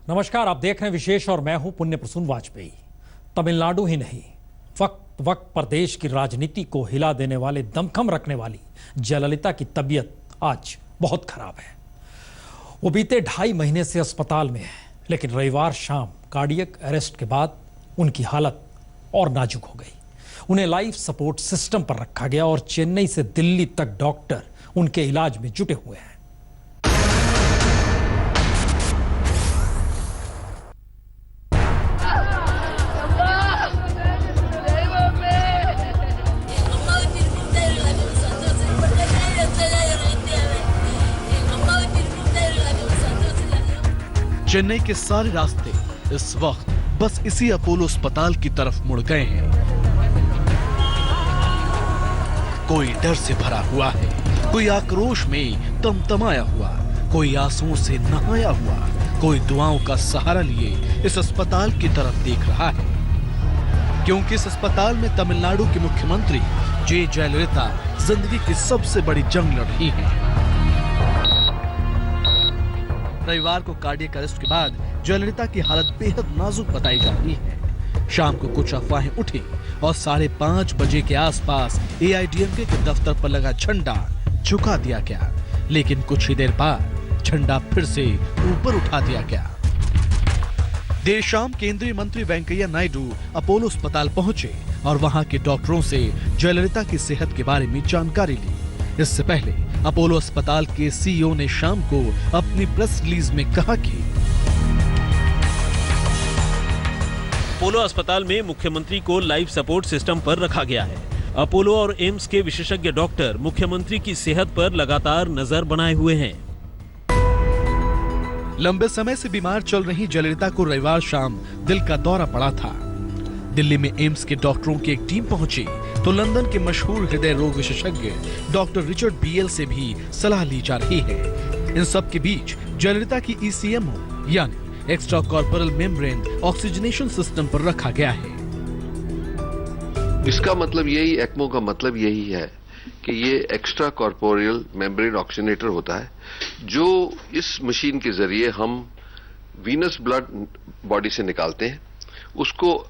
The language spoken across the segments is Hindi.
नमस्कार, आप देख रहे हैं विशेष और मैं हूं पुण्य प्रसून वाजपेयी। तमिलनाडु ही नहीं, वक्त वक्त पर देश की राजनीति को हिला देने वाले, दमखम रखने वाली जयललिता की तबीयत आज बहुत खराब है। वो बीते 2.5 महीने से अस्पताल में है, लेकिन रविवार शाम कार्डियक अरेस्ट के बाद उनकी हालत और नाजुक हो गई। उन्हें लाइफ सपोर्ट सिस्टम पर रखा गया और चेन्नई से दिल्ली तक डॉक्टर उनके इलाज में जुटे हुए हैं। चेन्नई के सारे रास्ते इस वक्त बस इसी अपोलो अस्पताल की तरफ मुड़ गए हैं। कोई डर से भरा हुआ है, कोई आक्रोश में तमतमाया हुआ, कोई आंसुओं से नहाया हुआ, कोई दुआओं का सहारा लिए इस अस्पताल की तरफ देख रहा है, क्योंकि इस अस्पताल में तमिलनाडु की मुख्यमंत्री जयललिता जिंदगी की सबसे बड़ी जंग लड़ रही हैं। रविवार को कार्डियक अरेस्ट के बाद जयललिता की हालत बेहद नाजुक बताई जा रही है। शाम को कुछ अफवाहें उठी और 5:30 बजे के आसपास एआईएडीएमके के दफ्तर पर लगा झंडा झुका दिया गया, लेकिन कुछ ही देर बाद झंडा फिर से ऊपर उठा दिया गया। देर शाम केंद्रीय मंत्री वेंकैया नायडू अपोलो अस्पताल पहुंचे और वहां के डॉक्टरों से जयललिता की सेहत के बारे में जानकारी ली। इससे पहले अपोलो अस्पताल के सीईओ ने शाम को अपनी प्रेस रिलीज में कहा कि अपोलो अस्पताल में मुख्यमंत्री को लाइफ सपोर्ट सिस्टम पर रखा गया है। अपोलो और एम्स के विशेषज्ञ डॉक्टर मुख्यमंत्री की सेहत पर लगातार नजर बनाए हुए हैं। लंबे समय से बीमार चल रही जयललिता को रविवार शाम दिल का दौरा पड़ा था। दिल्ली में एम्स के डॉक्टरों की एक टीम पहुंची तो लंदन के मशहूर हृदय रोग विशेषज्ञ डॉक्टर रिचर्ड बीएल से भी सलाह ली जा रही है। इन सब के बीच जयललिता की ईसीएमओ यानी extra corporal membrane oxygenation system पर रखा गया है। इसका मतलब यही, एक्मो का मतलब यही है कि ये एक्स्ट्रा कॉर्पोरियल मेम्ब्रेन ऑक्सीजनेटर होता है, जो इस मशीन के जरिए हम वीनस ब्लड बॉडी से निकालते हैं, उसको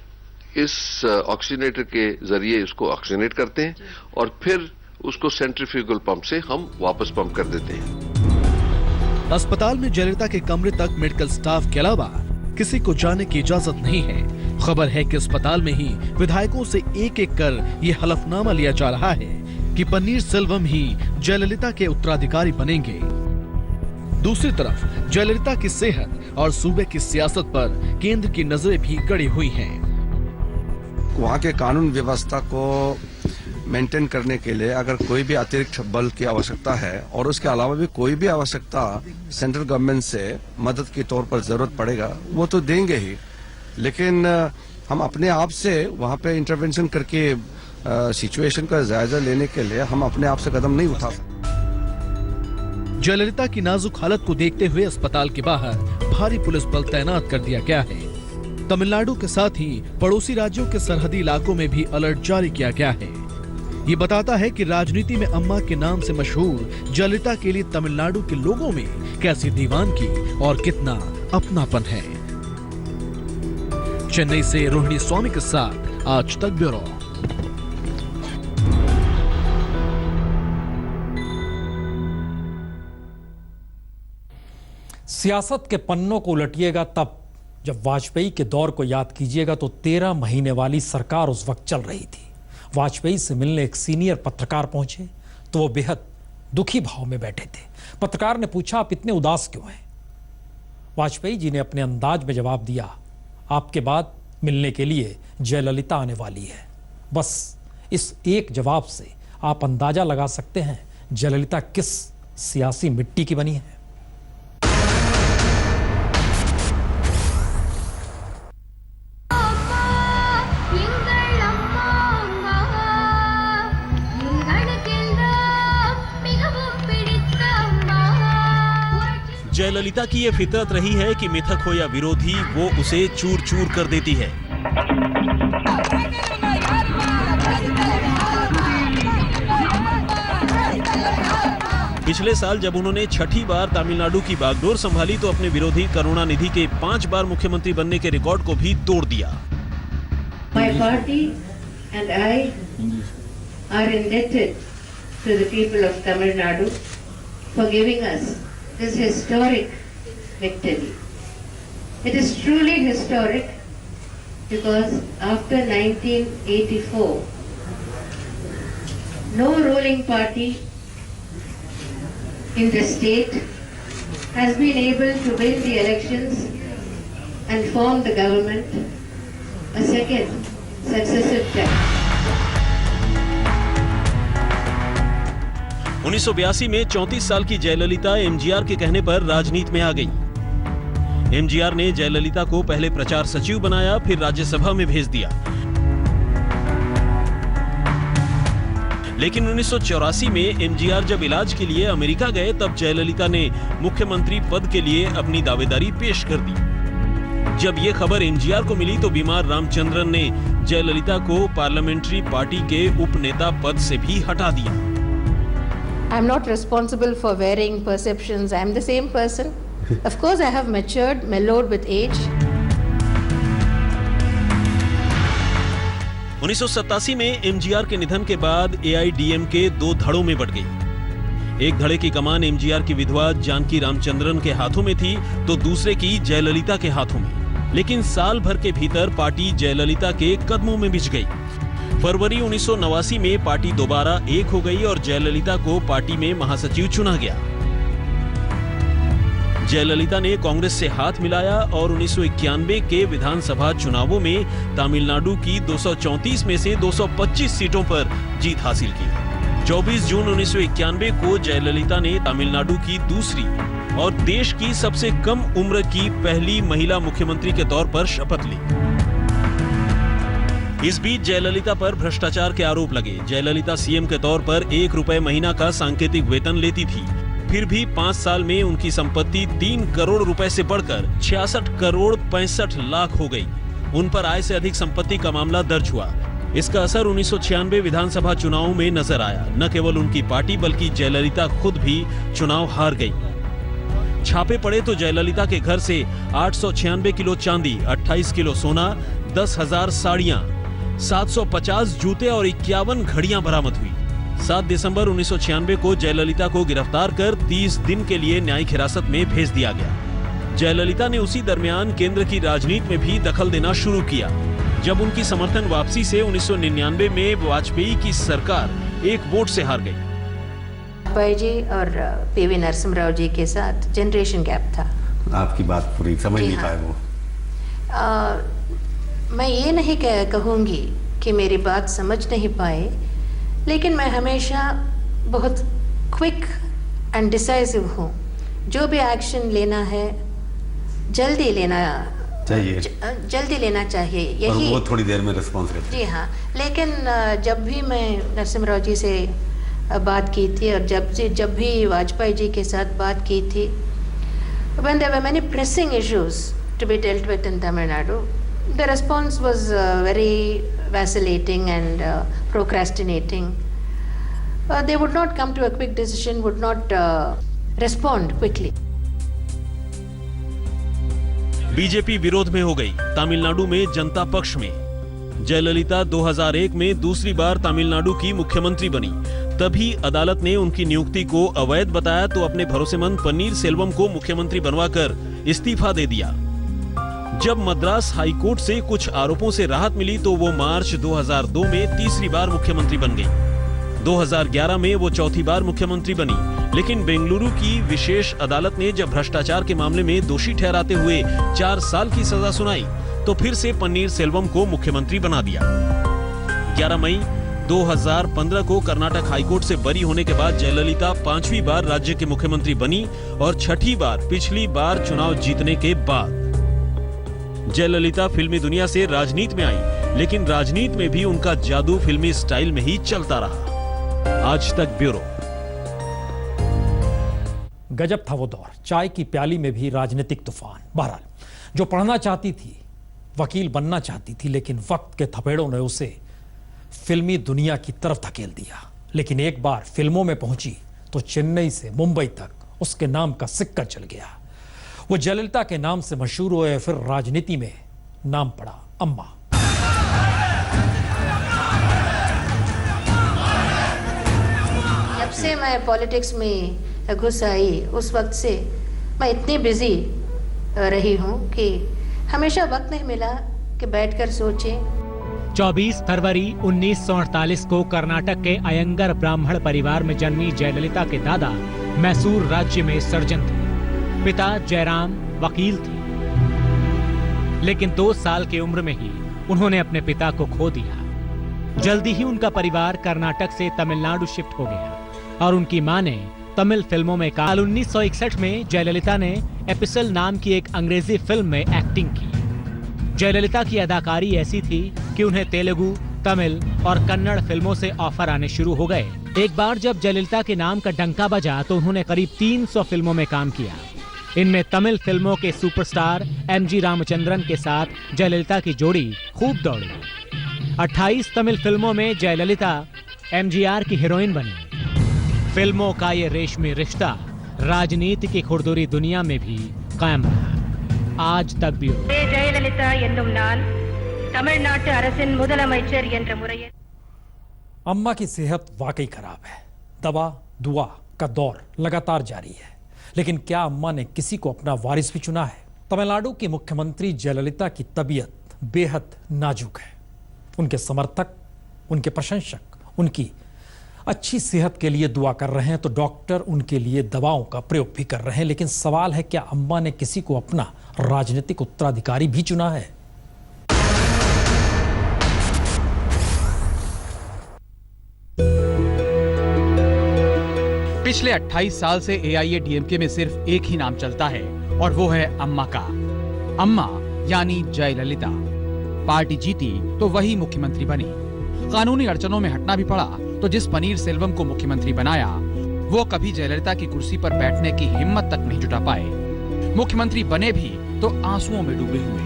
इस ऑक्सीजनेटर के जरिए इसको ऑक्सीजनेट करते हैं और फिर उसको सेंट्रीफ्यूगल पंप से हम वापस पंप कर देते हैं। अस्पताल में जयललिता के कमरे तक मेडिकल स्टाफ के अलावा किसी को जाने की इजाजत नहीं है। खबर है कि अस्पताल में ही विधायकों से एक एक कर ये हलफनामा लिया जा रहा है कि पन्नीर सेल्वम ही जयललिता के उत्तराधिकारी बनेंगे। दूसरी तरफ जयललिता की सेहत और सूबे की सियासत पर केंद्र की नजरें भी गड़ी हुई हैं। वहाँ के कानून व्यवस्था को मेंटेन करने के लिए अगर कोई भी अतिरिक्त बल की आवश्यकता है और उसके अलावा भी कोई भी आवश्यकता सेंट्रल गवर्नमेंट से मदद के तौर पर जरूरत पड़ेगा, वो तो देंगे ही, लेकिन हम अपने आप से वहाँ पे इंटरवेंशन करके सिचुएशन का जायजा लेने के लिए हम अपने आप से कदम नहीं उठा सकते। जयललिता की नाजुक हालत को देखते हुए अस्पताल के बाहर भारी पुलिस बल तैनात कर दिया गया है। तमिलनाडु के साथ ही पड़ोसी राज्यों के सरहदी इलाकों में भी अलर्ट जारी किया गया है। ये बताता है कि राजनीति में अम्मा के नाम से मशहूर जयललिता के लिए तमिलनाडु के लोगों में कैसी दीवानगी और कितना अपनापन है। चेन्नई से रोहिणी स्वामी के साथ आज तक ब्यूरो। सियासत के पन्नों को उलटिएगा तब जब वाजपेयी के दौर को याद कीजिएगा तो 13 महीने वाली सरकार उस वक्त चल रही थी। वाजपेयी से मिलने एक सीनियर पत्रकार पहुंचे तो वो बेहद दुखी भाव में बैठे थे। पत्रकार ने पूछा, आप इतने उदास क्यों हैं? वाजपेयी जी ने अपने अंदाज में जवाब दिया, आपके बाद मिलने के लिए जयललिता आने वाली है। बस इस एक जवाब से आप अंदाजा लगा सकते हैं जयललिता किस सियासी मिट्टी की बनी है। जयललिता की ये फितरत रही है कि मिथक हो या विरोधी, वो उसे चूर चूर कर देती है। पिछले साल जब उन्होंने छठी बार तमिलनाडु की बागडोर संभाली तो अपने विरोधी करुणानिधि के 5 बार मुख्यमंत्री बनने के रिकॉर्ड को भी तोड़ दिया। My party and I are indebted to the people of Tamil Nadu for giving us this historic victory. It is truly historic because after 1984, no ruling party in the state has been able to win the elections and form the government a second successive time. 1982 में 34 साल की जयललिता एमजीआर के कहने पर राजनीति में आ गई। एमजीआर ने जयललिता को पहले प्रचार सचिव बनाया, फिर राज्यसभा में भेज दिया। लेकिन 1984 में एमजीआर जब इलाज के लिए अमेरिका गए तब जयललिता ने मुख्यमंत्री पद के लिए अपनी दावेदारी पेश कर दी। जब यह खबर एमजीआर को मिली तो बीमार रामचंद्रन ने जयललिता को पार्लियामेंट्री पार्टी के उपनेता पद से भी हटा दिया। I'm not responsible for varying perceptions. I'm the same person. Of course, I have matured, mellowed with age. 1987 में एमजीआर के निधन के बाद एआईडीएमके 2 धड़ों में बट गई। एक धड़े की कमान एमजीआर की विधवा जानकी रामचंद्रन के हाथों में थी तो दूसरे की जयललिता के हाथों में। लेकिन साल भर के भीतर पार्टी जयललिता के कदमों में बिछ गई। फरवरी 1989 में पार्टी दोबारा एक हो गई और जयललिता को पार्टी में महासचिव चुना गया। जयललिता ने कांग्रेस से हाथ मिलाया और 1991 के विधानसभा चुनावों में तमिलनाडु की 234 में से 225 सीटों पर जीत हासिल की। 24 जून 1991 को जयललिता ने तमिलनाडु की दूसरी और देश की सबसे कम उम्र की पहली महिला मुख्यमंत्री के तौर पर शपथ ली। इस बीच जयललिता पर भ्रष्टाचार के आरोप लगे। जयललिता सीएम के तौर पर ₹1 महीना का सांकेतिक वेतन लेती थी। फिर भी 5 साल में उनकी संपत्ति 3 करोड़ रुपए से बढ़कर 66 करोड़ 65 लाख हो गई। उन पर आय से अधिक संपत्ति का मामला दर्ज हुआ। इसका असर 1996 विधानसभा चुनाव में नजर आया। न केवल उनकी पार्टी बल्कि जयललिता खुद भी चुनाव हार गई। छापे पड़े तो जयललिता के घर से 896 किलो चांदी, 28 किलो सोना, 10,000 साड़ियां, 750 जूते और 51 घड़ियां बरामद हुई। 7 दिसंबर 1996 को जयललिता को गिरफ्तार कर 30 दिन के लिए न्यायिक हिरासत में भेज दिया गया। जयललिता ने उसी दरमियान केंद्र की राजनीति में भी दखल देना शुरू किया। जब उनकी समर्थन वापसी से 1999 में वाजपेयी की सरकार एक वोट से हार गई। वाजपेयी जी और पीवी नरसिम्हा राव जी के साथ जनरेशन गैप था। आपकी बात पूरी समझ नहीं पाए वो। मैं ये नहीं कहूँगी कि मेरी बात समझ नहीं पाए, लेकिन मैं हमेशा बहुत क्विक एंड डिसाइसिव हूँ। जो भी एक्शन लेना है जल्दी लेना चाहिए, जल्दी लेना चाहिए। यही वो थोड़ी देर में रिस्पॉन्स करते हैं। जी हाँ, लेकिन जब भी मैं नरसिम्हा राव जी से बात की थी और जब भी वाजपेयी जी के साथ बात की थी, when there were many pressing issues to be dealt with in Tamil Nadu, the response was very vacillating and procrastinating. They would not come to a quick decision, would not respond quickly. BJP विरोध में हो गई। तमिलनाडु में जनता पक्ष में जयललिता 2001 में दूसरी बार तमिलनाडु की मुख्यमंत्री बनी। तभी अदालत ने उनकी नियुक्ति को अवैध बताया तो अपने भरोसेमंद पन्नीर सेल्वम को मुख्यमंत्री बनवाकर इस्तीफा दे दिया। जब मद्रास हाईकोर्ट से कुछ आरोपों से राहत मिली तो वो मार्च 2002 में तीसरी बार मुख्यमंत्री बन गई। 2011 में वो चौथी बार मुख्यमंत्री बनी, लेकिन बेंगलुरु की विशेष अदालत ने जब भ्रष्टाचार के मामले में दोषी ठहराते हुए 4 साल की सजा सुनाई तो फिर से पन्नीर सेल्वम को मुख्यमंत्री बना दिया। 11 मई 2015 को कर्नाटक हाईकोर्ट से बरी होने के बाद जयललिता 5वीं बार राज्य के मुख्यमंत्री बनी और 6ठी बार पिछली बार चुनाव जीतने के बाद। जयललिता फिल्मी दुनिया से राजनीति में आई, लेकिन राजनीति में भी उनका जादू फिल्मी स्टाइल में ही चलता रहा। आज तक ब्यूरो। गजब था वो दौर। चाय की प्याली में भी राजनीतिक तूफान। बहरहाल, जो पढ़ना चाहती थी, वकील बनना चाहती थी, लेकिन वक्त के थपेड़ों ने उसे फिल्मी दुनिया की तरफ धकेल दिया। लेकिन एक बार फिल्मों में पहुंची तो चेन्नई से मुंबई तक उसके नाम का सिक्का चल गया। वो जयललिता के नाम से मशहूर हुए, फिर राजनीति में नाम पड़ा अम्मा। जब से मैं पॉलिटिक्स में घुस आई उस वक्त से मैं इतनी बिजी रही हूँ कि हमेशा वक्त नहीं मिला कि बैठकर सोचें। 24 फरवरी 1948 को कर्नाटक के अयंगर ब्राह्मण परिवार में जन्मी जयललिता के दादा मैसूर राज्य में सर्जन थे। पिता जयराम वकील थे, लेकिन 2 साल की उम्र में ही उन्होंने अपने पिता को खो दिया। जल्दी ही उनका परिवार कर्नाटक से तमिलनाडु शिफ्ट हो गया और उनकी मां ने तमिल फिल्मों में काम। 1961 में जयललिता ने एपिसल नाम की एक अंग्रेजी फिल्म में एक्टिंग की। जयललिता की अदाकारी ऐसी थी कि उन्हें तेलुगु, तमिल और कन्नड़ फिल्मों से ऑफर आने शुरू हो गए। एक बार जब जयललिता के नाम का डंका बजा तो उन्होंने करीब 300 फिल्मों में काम किया। इनमें तमिल फिल्मों के सुपरस्टार एमजी रामचंद्रन के साथ जयललिता की जोड़ी खूब दौड़ी। 28 तमिल फिल्मों में जयललिता एमजीआर की हीरोइन बनी। फिल्मों का ये रेशमी रिश्ता राजनीति की खुरदुरी दुनिया में भी कायम रहा। आज तक भी ஜெயலலிதா என்னும் நான் தமிழ்நாட்டு அரசின் முதலமைச்சர் என்ற முறையில் अम्मा की सेहत वाकई खराब है। दवा दुआ का दौर लगातार जारी है, लेकिन क्या अम्मा ने किसी को अपना वारिस भी चुना है? तमिलनाडु की मुख्यमंत्री जयललिता की तबीयत बेहद नाजुक है। उनके समर्थक, उनके प्रशंसक उनकी अच्छी सेहत के लिए दुआ कर रहे हैं, तो डॉक्टर उनके लिए दवाओं का प्रयोग भी कर रहे हैं। लेकिन सवाल है, क्या अम्मा ने किसी को अपना राजनीतिक उत्तराधिकारी भी चुना है? पिछले 28 साल से एआईएडीएमके में सिर्फ एक ही नाम चलता है और वो है अम्मा का। अम्मा यानी जयललिता। पार्टी जीती तो वही मुख्यमंत्री बनी। कानूनी अड़चनों में हटना भी पड़ा तो जिस पनीर सेल्वम को मुख्यमंत्री बनाया वो कभी जयललिता की कुर्सी पर बैठने की हिम्मत तक नहीं जुटा पाए। मुख्यमंत्री बने भी तो आंसुओं में डूबे हुए।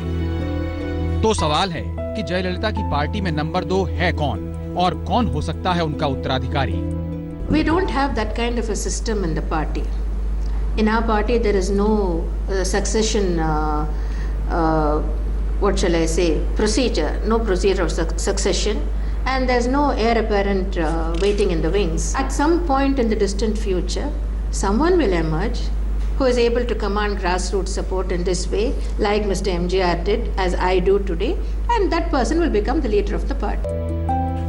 तो सवाल है कि जयललिता की पार्टी में नंबर 2 है कौन और कौन हो सकता है उनका उत्तराधिकारी? We don't have that kind of a system in the party. In our party, there is no succession, what shall I say, procedure, no procedure of succession, and there's no heir apparent waiting in the wings. At some point in the distant future, someone will emerge who is able to command grassroots support in this way, like Mr. MGR did, as I do today, and that person will become the leader of the party.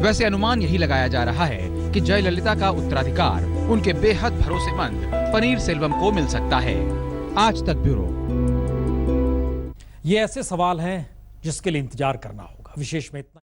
वैसे अनुमान यही लगाया जा रहा है कि जयललिता का उत्तराधिकार उनके बेहद भरोसेमंद पनीर सेल्वम को मिल सकता है। आज तक ब्यूरो। ये ऐसे सवाल हैं जिसके लिए इंतजार करना होगा। विशेष में इतना